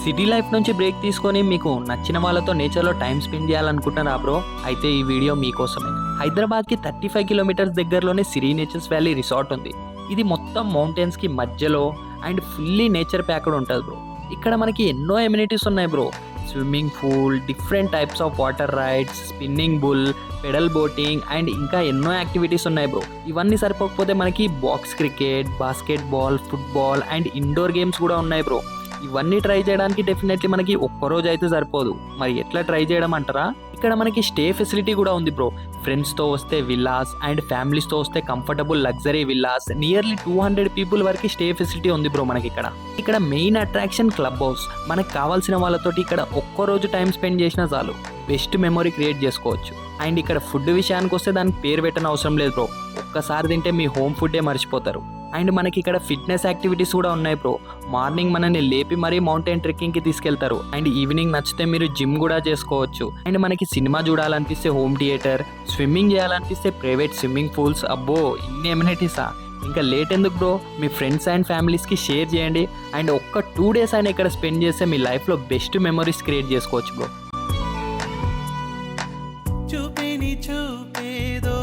City life నుంచి break తీసుకొని మీకు నచ్చిన వాళ్ళతో నేచర్లో టైం స్పెండ్ చేయాలనుకుంటున్నారా బ్రో? అయితే ఈ వీడియో మీకోసమే. హైదరాబాద్కి 35 కిలోమీటర్స్ దగ్గరలోనే సిరీ నేచర్స్ వ్యాలీ రిసార్ట్ ఉంది. ఇది మొత్తం మౌంటైన్స్కి మధ్యలో అండ్ ఫుల్లీ నేచర్ ప్యాక్డ్ ఉంటుంది బ్రో. ఇక్కడ మనకి ఎన్నో ఎమ్యూనిటీస్ ఉన్నాయి bro. Swimming pool, different types of water rides, spinning bull, pedal boating and ఇంకా ఎన్నో యాక్టివిటీస్ ఉన్నాయి బ్రో. ఇవన్నీ సరిపోకపోతే మనకి box cricket, basketball, football and indoor games కూడా ఉన్నాయి బ్రో. ఇవన్నీ ట్రై చేయడానికి డెఫినెట్లీ మనకి ఒక్కరోజు అయితే సరిపోదు. మరి ఎట్లా ట్రై చేయడం అంటారా? ఇక్కడ మనకి స్టే ఫెసిలిటీ కూడా ఉంది బ్రో. ఫ్రెండ్స్తో వస్తే విల్లాస్ అండ్ ఫ్యామిలీస్తో వస్తే comfortable luxury villas. Nearly 200 people వరకు స్టే ఫెసిలిటీ ఉంది బ్రో మనకి ఇక్కడ. ఇక్కడ మెయిన్ అట్రాక్షన్ క్లబ్ హౌస్. మనకు కావాల్సిన వాళ్ళతోటి ఇక్కడ ఒక్కరోజు టైం స్పెండ్ చేసినా చాలు బెస్ట్ మెమొరీ క్రియేట్ చేసుకోవచ్చు. అండ్ ఇక్కడ ఫుడ్ విషయానికి వస్తే దానికి పేరు పెట్టని అవసరం లేదు బ్రో. ఒక్కసారి తింటే మీ హోమ్ ఫుడ్డే మర్చిపోతారు. అండ్ మనకి ఇక్కడ ఫిట్నెస్ యాక్టివిటీస్ కూడా ఉన్నాయి బ్రో. మార్నింగ్ మనల్ని లేపి మరీ మౌంటైన్ ట్రెక్కింగ్కి తీసుకెళ్తారు. అండ్ ఈవినింగ్ నచ్చితే మీరు జిమ్ కూడా చేసుకోవచ్చు. అండ్ మనకి సినిమా చూడాలనిపిస్తే హోమ్ థియేటర్, స్విమ్మింగ్ చేయాలనిపిస్తే ప్రైవేట్ స్విమ్మింగ్ పూల్స్. అబ్బో, ఇన్ని ఎమ్యూనిటీసా! ఇంకా లేట్ ఎందుకు బ్రో? మీ ఫ్రెండ్స్ అండ్ ఫ్యామిలీస్కి షేర్ చేయండి. అండ్ ఒక్క 2 డేస్ అయినా ఇక్కడ స్పెండ్ చేస్తే మీ లైఫ్లో బెస్ట్ మెమరీస్ క్రియేట్ చేసుకోవచ్చు బ్రో. చూపేదో